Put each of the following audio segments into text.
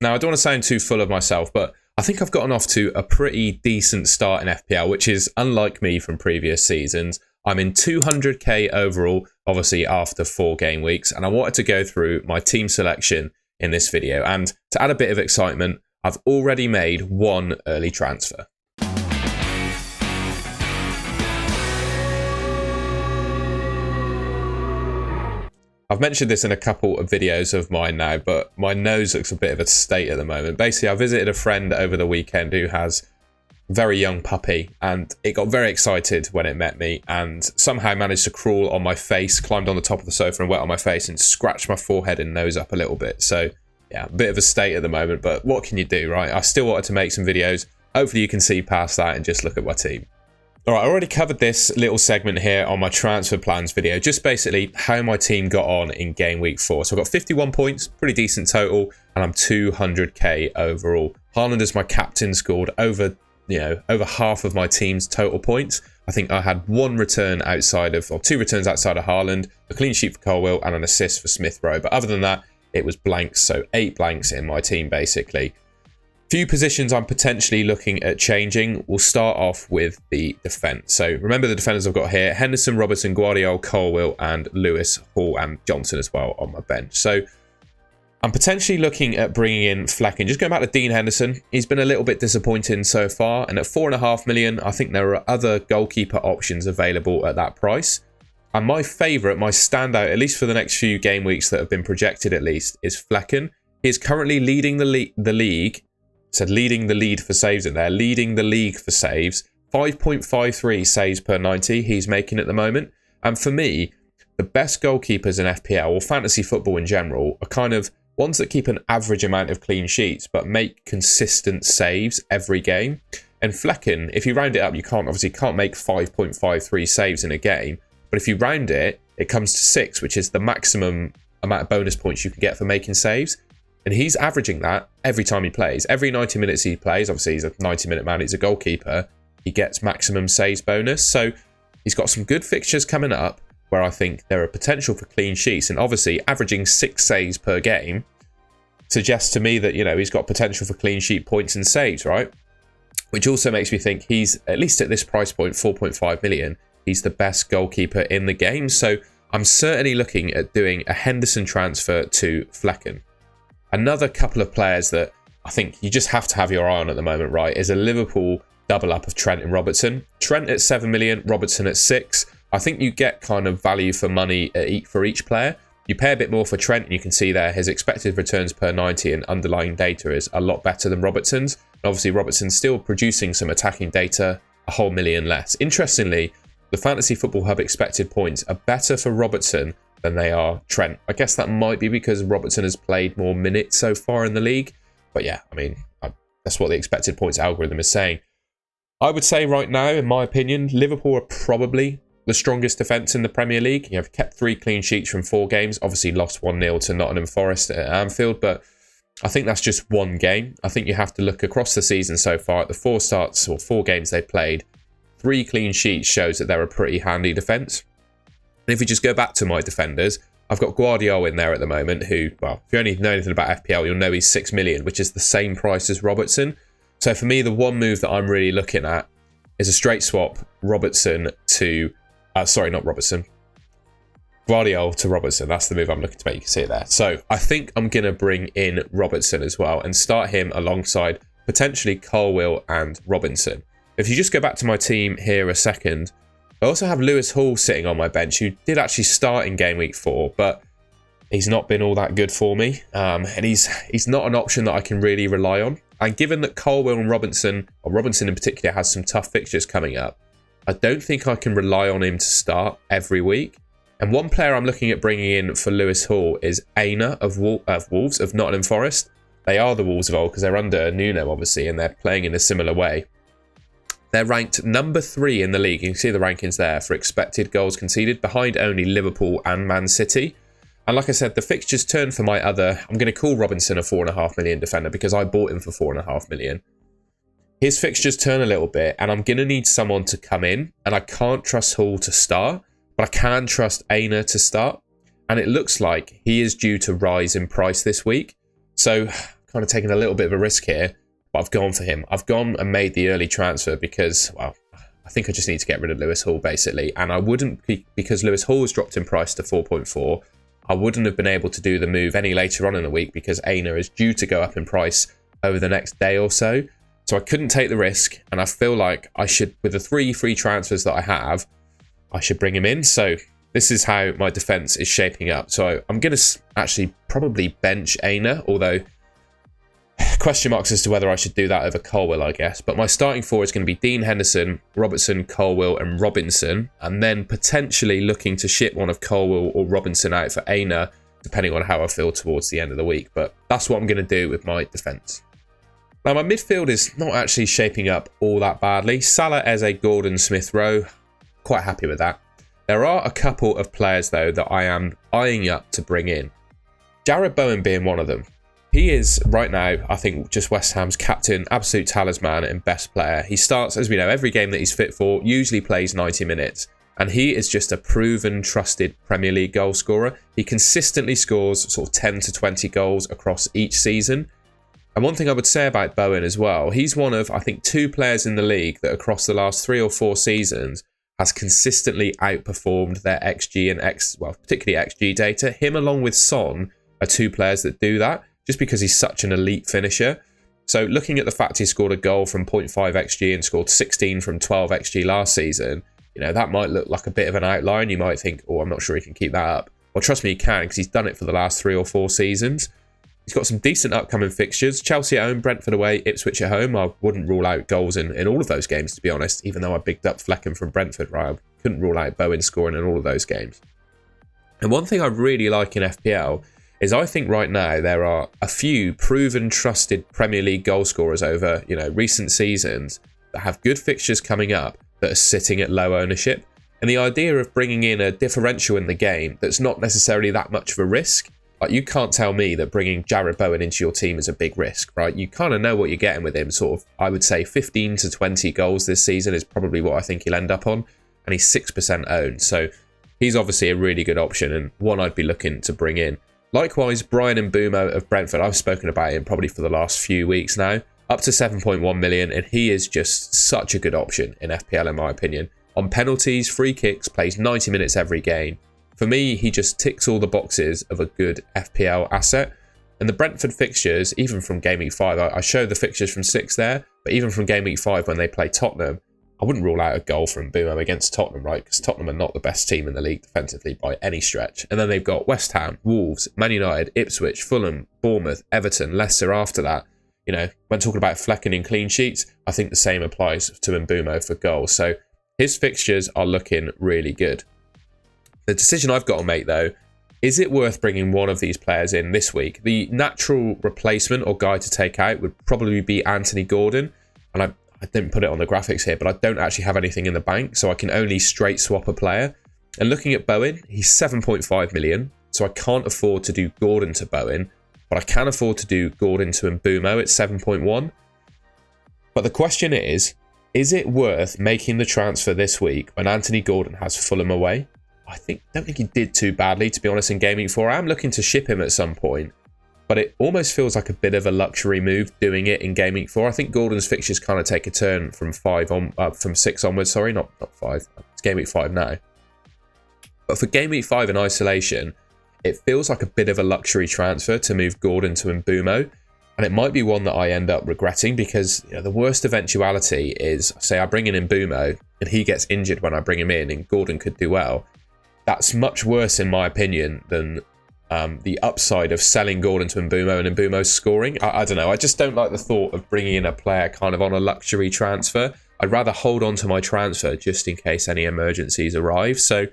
Now, I don't want to sound too full of myself, but I think I've gotten off to a pretty decent start in FPL, which is unlike me from previous seasons. I'm in 200k overall, obviously after 4 game weeks, and I wanted to go through my team selection in this video. And to add a bit of excitement, I've already made 1 early transfer. I've mentioned this in a couple of videos of mine now, but my nose looks a bit of a state at the moment. Basically, I visited a friend over the weekend who has a very young puppy, and it got very excited when it met me and somehow managed to crawl on my face, climbed on the top of the sofa and wet on my face and scratched my forehead and nose up a little bit. So yeah, a bit of a state at the moment, but what can you do, right? I still wanted to make some videos. Hopefully you can see past that and just look at my team. All right, I already covered this little segment here on my transfer plans video, just basically how my team got on in game week 4. So I've got 51 points, pretty decent total, and I'm 200k overall. Haaland is my captain, scored over half of my team's total points. I think I had 1 return outside of, or 2 returns outside of Haaland, a clean sheet for Colwill, and an assist for Smith Rowe. But other than that, it was blanks, so 8 blanks in my team basically. Few positions I'm potentially looking at changing. We'll start off with the defence. So remember the defenders I've got here: Henderson, Robertson, Guardiola, Colwill, and Lewis, Hall, and Johnson as well on my bench. So I'm potentially looking at bringing in Flecken. Just going back to Dean Henderson, he's been a little bit disappointing so far. And at 4.5 million, I think there are other goalkeeper options available at that price. And my favourite, my standout, at least for the next few game weeks that have been projected at least, is Flecken. He's currently leading the league. Said leading the lead for saves in there. Leading the league for saves. 5.53 saves per 90 he's making at the moment. And for me, the best goalkeepers in FPL, or fantasy football in general, are kind of ones that keep an average amount of clean sheets but make consistent saves every game. And Flecken, if you round it up, you can't make 5.53 saves in a game. But if you round it, it comes to 6, which is the maximum amount of bonus points you can get for making saves. And he's averaging that every time he plays. Every 90 minutes he plays, obviously he's a 90-minute man, he's a goalkeeper, he gets maximum saves bonus. So he's got some good fixtures coming up where I think there are potential for clean sheets. And obviously averaging 6 saves per game suggests to me that, you know, he's got potential for clean sheet points and saves, right? Which also makes me think he's, at least at this price point, 4.5 million, he's the best goalkeeper in the game. So I'm certainly looking at doing a Henderson transfer to Flecken. Another couple of players that I think you just have to have your eye on at the moment, right, is a Liverpool double up of Trent and Robertson. Trent at 7 million, Robertson at 6. I think you get kind of value for money for each player. You pay a bit more for Trent, and you can see there his expected returns per 90 and underlying data is a lot better than Robertson's. And obviously, Robertson's still producing some attacking data, a whole million less. Interestingly, the Fantasy Football Hub expected points are better for Robertson than they are Trent. I guess that might be because Robertson has played more minutes so far in the league. But yeah, I mean, that's what the expected points algorithm is saying. I would say right now, in my opinion, Liverpool are probably the strongest defence in the Premier League. You have kept 3 clean sheets from 4 games. Obviously lost 1-0 to Nottingham Forest at Anfield, but I think that's just 1 game. I think you have to look across the season so far at the 4 starts or 4 games they played. 3 clean sheets shows that they're a pretty handy defence. And if we just go back to my defenders, I've got Guardiola in there at the moment, who, well, if you only know anything about FPL, you'll know he's 6 million, which is the same price as Robertson. So for me, the one move that I'm really looking at is a straight swap Robertson to, Guardiola to Robertson. That's the move I'm looking to make. You can see it there. So I think I'm going to bring in Robertson as well and start him alongside potentially Colwill and Robinson. If you just go back to my team here a second, I also have Lewis Hall sitting on my bench, who did actually start in game week 4, but he's not been all that good for me. And he's not an option that I can really rely on. And given that Colwill and Robinson, or Robinson in particular, has some tough fixtures coming up, I don't think I can rely on him to start every week. And one player I'm looking at bringing in for Lewis Hall is Aina of Wolves, of Nottingham Forest. They are the Wolves of old because they're under Nuno, obviously, and they're playing in a similar way. They're ranked number 3 in the league. You can see the rankings there for expected goals conceded, behind only Liverpool and Man City. And like I said, the fixtures turn for my other, I'm going to call Robinson a 4.5 million defender because I bought him for 4.5 million. His fixtures turn a little bit, and I'm going to need someone to come in. And I can't trust Hall to start, but I can trust Aina to start. And it looks like he is due to rise in price this week. So kind of taken a little bit of a risk here, but I've gone for him. I've gone and made the early transfer because, well, I think I just need to get rid of Lewis Hall, basically. And I wouldn't, because Lewis Hall has dropped in price to 4.4, I wouldn't have been able to do the move any later on in the week because Aina is due to go up in price over the next day or so. So I couldn't take the risk, and I feel like I should, with the 3 free transfers that I have, I should bring him in. So this is how my defence is shaping up. So I'm going to actually probably bench Aina, although question marks as to whether I should do that over Colwill, I guess. But my starting 4 is going to be Dean Henderson, Robertson, Colwill and Robinson, and then potentially looking to ship one of Colwill or Robinson out for Aina, depending on how I feel towards the end of the week. But that's what I'm going to do with my defence. Now, my midfield is not actually shaping up all that badly. Salah, Eze, Gordon, Smith Rowe, quite happy with that. There are a couple of players, though, that I am eyeing up to bring in. Jared Bowen being one of them. He is, right now, I think, just West Ham's captain, absolute talisman and best player. He starts, as we know, every game that he's fit for, usually plays 90 minutes. And he is just a proven, trusted Premier League goal scorer. He consistently scores sort of 10 to 20 goals across each season. And one thing I would say about Bowen as well, he's one of, I think, 2 players in the league that across the last 3 or 4 seasons has consistently outperformed their XG and particularly XG data. Him along with Son are 2 players that do that, just because he's such an elite finisher. So looking at the fact he scored a goal from 0.5 XG and scored 16 from 12 XG last season, you know, that might look like a bit of an outlier, and you might think, oh, I'm not sure he can keep that up. Well, trust me, he can, because he's done it for the last 3 or 4 seasons. He's got some decent upcoming fixtures. Chelsea at home, Brentford away, Ipswich at home. I wouldn't rule out goals in all of those games, to be honest, even though I bigged up Flecken from Brentford, right? I couldn't rule out Bowen scoring in all of those games. And one thing I really like in FPL is I think right now there are a few proven, trusted Premier League goal scorers over, you know, recent seasons that have good fixtures coming up that are sitting at low ownership. And the idea of bringing in a differential in the game that's not necessarily that much of a risk. Like, you can't tell me that bringing Jared Bowen into your team is a big risk, right? You kind of know what you're getting with him. Sort of, I would say 15 to 20 goals this season is probably what I think he'll end up on. And he's 6% owned. So he's obviously a really good option and one I'd be looking to bring in. Likewise, Brian Mbumo of Brentford. I've spoken about him probably for the last few weeks now. Up to 7.1 million. And he is just such a good option in FPL, in my opinion. On penalties, free kicks, plays 90 minutes every game. For me, he just ticks all the boxes of a good FPL asset. And the Brentford fixtures, even from Game Week 5, I showed the fixtures from 6 there, but even from Game Week 5 when they play Tottenham, I wouldn't rule out a goal from Mbumo against Tottenham, right? Because Tottenham are not the best team in the league defensively by any stretch. And then they've got West Ham, Wolves, Man United, Ipswich, Fulham, Bournemouth, Everton, Leicester after that. You know, when talking about Flecken in clean sheets, I think the same applies to Mbumo for goals. So his fixtures are looking really good. The decision I've got to make, though, is it worth bringing one of these players in this week? The natural replacement or guy to take out would probably be Anthony Gordon. And I didn't put it on the graphics here, but I don't actually have anything in the bank, so I can only straight swap a player. And looking at Bowen, he's 7.5 million, so I can't afford to do Gordon to Bowen, but I can afford to do Gordon to Mbumo at 7.1. But the question is it worth making the transfer this week when Anthony Gordon has Fulham away? Don't think he did too badly, to be honest, in Game Week 4. I am looking to ship him at some point, but it almost feels like a bit of a luxury move doing it in Game Week 4. I think Gordon's fixtures kind of take a turn from 6 onwards. Sorry, not 5. It's Game Week 5 now. But for Game Week 5 in isolation, it feels like a bit of a luxury transfer to move Gordon to Mbumo. And it might be one that I end up regretting because, you know, the worst eventuality is, say I bring in Mbumo and he gets injured when I bring him in and Gordon could do well. That's much worse, in my opinion, than the upside of selling Gordon to Mbumo and Mbumo's scoring. I don't know. I just don't like the thought of bringing in a player kind of on a luxury transfer. I'd rather hold on to my transfer just in case any emergencies arrive. So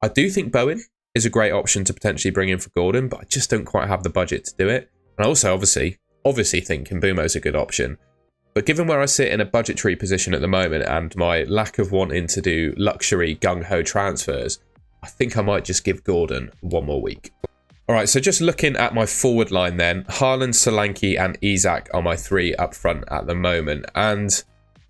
I do think Bowen is a great option to potentially bring in for Gordon, but I just don't quite have the budget to do it. And I also obviously think Mbumo's a good option. But given where I sit in a budgetary position at the moment and my lack of wanting to do luxury gung-ho transfers, I think I might just give Gordon one more week. All right, so just looking at my forward line then, Haaland, Solanke and Isak are my 3 up front at the moment. And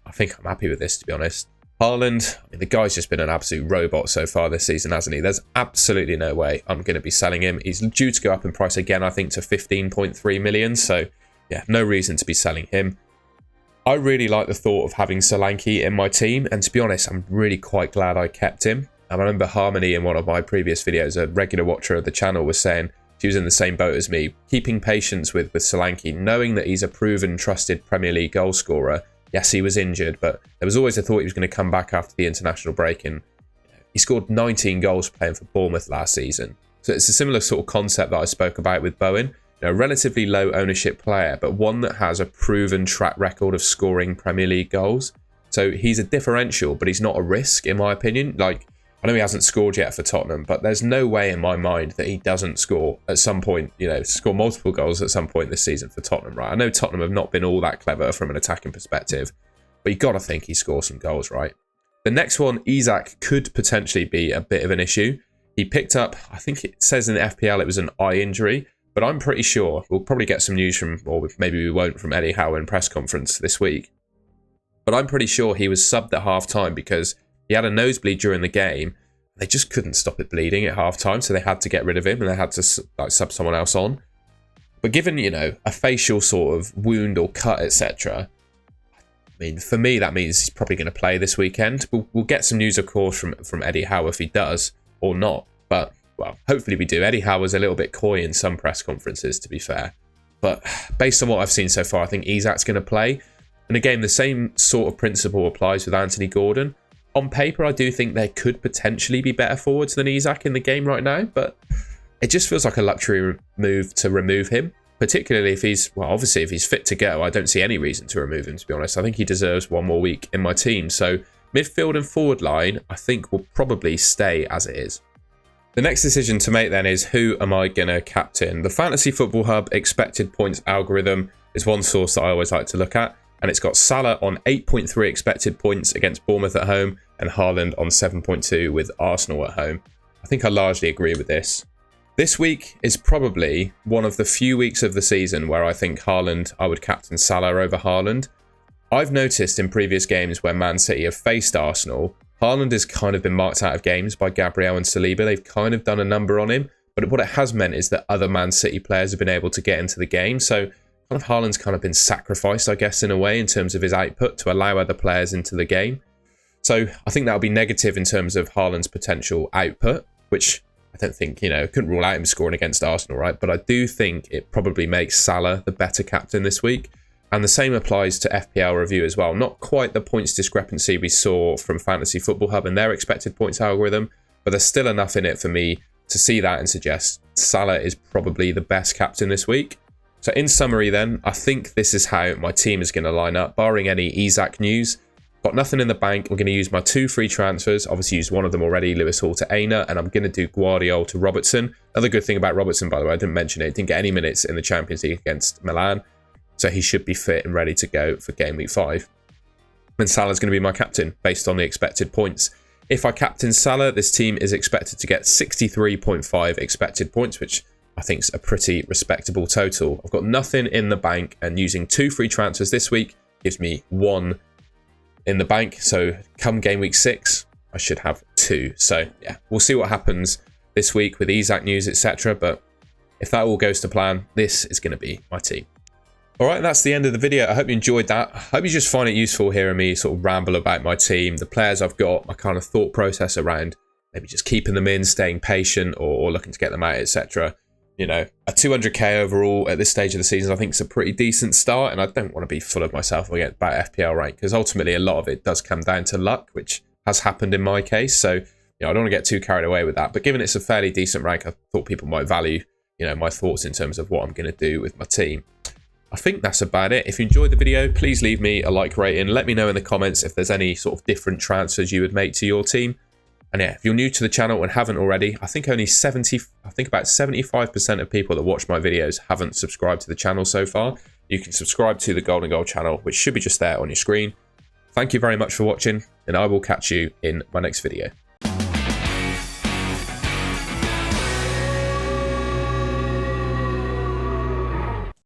I think I'm happy with this, to be honest. Haaland, I mean, the guy's just been an absolute robot so far this season, hasn't he? There's absolutely no way I'm going to be selling him. He's due to go up in price again, I think, to 15.3 million. So yeah, no reason to be selling him. I really like the thought of having Solanke in my team, and to be honest, I'm really quite glad I kept him. I remember Harmony in one of my previous videos, a regular watcher of the channel, was saying she was in the same boat as me, keeping patience with Solanke, knowing that he's a proven, trusted Premier League goal scorer. Yes, he was injured, but there was always a thought he was going to come back after the international break, and he scored 19 goals playing for Bournemouth last season. So it's a similar sort of concept that I spoke about with Bowen. A relatively low ownership player, but one that has a proven track record of scoring Premier League goals. So he's a differential, but he's not a risk, in my opinion. Like, I know he hasn't scored yet for Tottenham, but there's no way in my mind that he doesn't score at some point, score multiple goals at some point this season for Tottenham, right? I know Tottenham have not been all that clever from an attacking perspective, but you've got to think he scores some goals, right? The next one, Isak, could potentially be a bit of an issue. He picked up, I think it says in the FPL it was an eye injury, but I'm pretty sure we'll probably get some news from, or maybe we won't, from Eddie Howe in press conference this week. But I'm pretty sure he was subbed at half-time because he had a nosebleed during the game. They just couldn't stop it bleeding at half-time, so they had to get rid of him and they had to sub someone else on. But given, a facial sort of wound or cut, etc., I mean, for me, that means he's probably going to play this weekend. We'll get some news, of course, from Eddie Howe if he does or not. But, well, hopefully we do. Eddie Howe was a little bit coy in some press conferences, to be fair. But based on what I've seen so far, I think Isak's going to play. And again, the same sort of principle applies with Anthony Gordon. On paper, I do think there could potentially be better forwards than Isak in the game right now, but it just feels like a luxury move to remove him, particularly if he's, well, obviously if he's fit to go. I don't see any reason to remove him, to be honest. I think he deserves one more week in my team. So midfield and forward line, I think will probably stay as it is. The next decision to make then is who am I going to captain? The Fantasy Football Hub expected points algorithm is one source that I always like to look at. And it's got Salah on 8.3 expected points against Bournemouth at home and Haaland on 7.2 with Arsenal at home. I think I largely agree with this. This week is probably one of the few weeks of the season where I think I would captain Salah over Haaland. I've noticed in previous games where Man City have faced Arsenal, Haaland has kind of been marked out of games by Gabriel and Saliba. They've kind of done a number on him, but what it has meant is that other Man City players have been able to get into the game. So Haaland's kind of been sacrificed, I guess, in a way, in terms of his output to allow other players into the game. So I think that'll be negative in terms of Haaland's potential output, which I don't think, couldn't rule out him scoring against Arsenal, right? But I do think it probably makes Salah the better captain this week. And the same applies to FPL review as well. Not quite the points discrepancy we saw from Fantasy Football Hub and their expected points algorithm, but there's still enough in it for me to see that and suggest Salah is probably the best captain this week. So in summary then, I think this is how my team is going to line up, barring any Isak news. Got nothing in the bank. I'm going to use my 2 free transfers. Obviously used one of them already, Lewis Hall to Aina, and I'm going to do Guardiola to Robertson. Another good thing about Robertson, by the way, I didn't mention it, didn't get any minutes in the Champions League against Milan. So he should be fit and ready to go for game week 5. And Salah's going to be my captain based on the expected points. If I captain Salah, this team is expected to get 63.5 expected points, which I think is a pretty respectable total. I've got nothing in the bank, and using 2 free transfers this week gives me 1 in the bank. So come game week 6, I should have 2. So yeah, we'll see what happens this week with Isak news, etc. But if that all goes to plan, this is going to be my team. All right, that's the end of the video. I hope you enjoyed that. I hope you just find it useful hearing me sort of ramble about my team, the players I've got, my kind of thought process around maybe just keeping them in, staying patient, or looking to get them out, etc. A 200k overall at this stage of the season, I think is a pretty decent start, and I don't want to be full of myself about FPL rank, because ultimately a lot of it does come down to luck, which has happened in my case. So, I don't want to get too carried away with that. But given it's a fairly decent rank, I thought people might value, my thoughts in terms of what I'm going to do with my team. I think that's about it. If you enjoyed the video, please leave me a like rating. Let me know in the comments if there's any sort of different transfers you would make to your team. And yeah, if you're new to the channel and haven't already, I think about 75% of people that watch my videos haven't subscribed to the channel so far. You can subscribe to the Golden Goal channel, which should be just there on your screen. Thank you very much for watching, and I will catch you in my next video.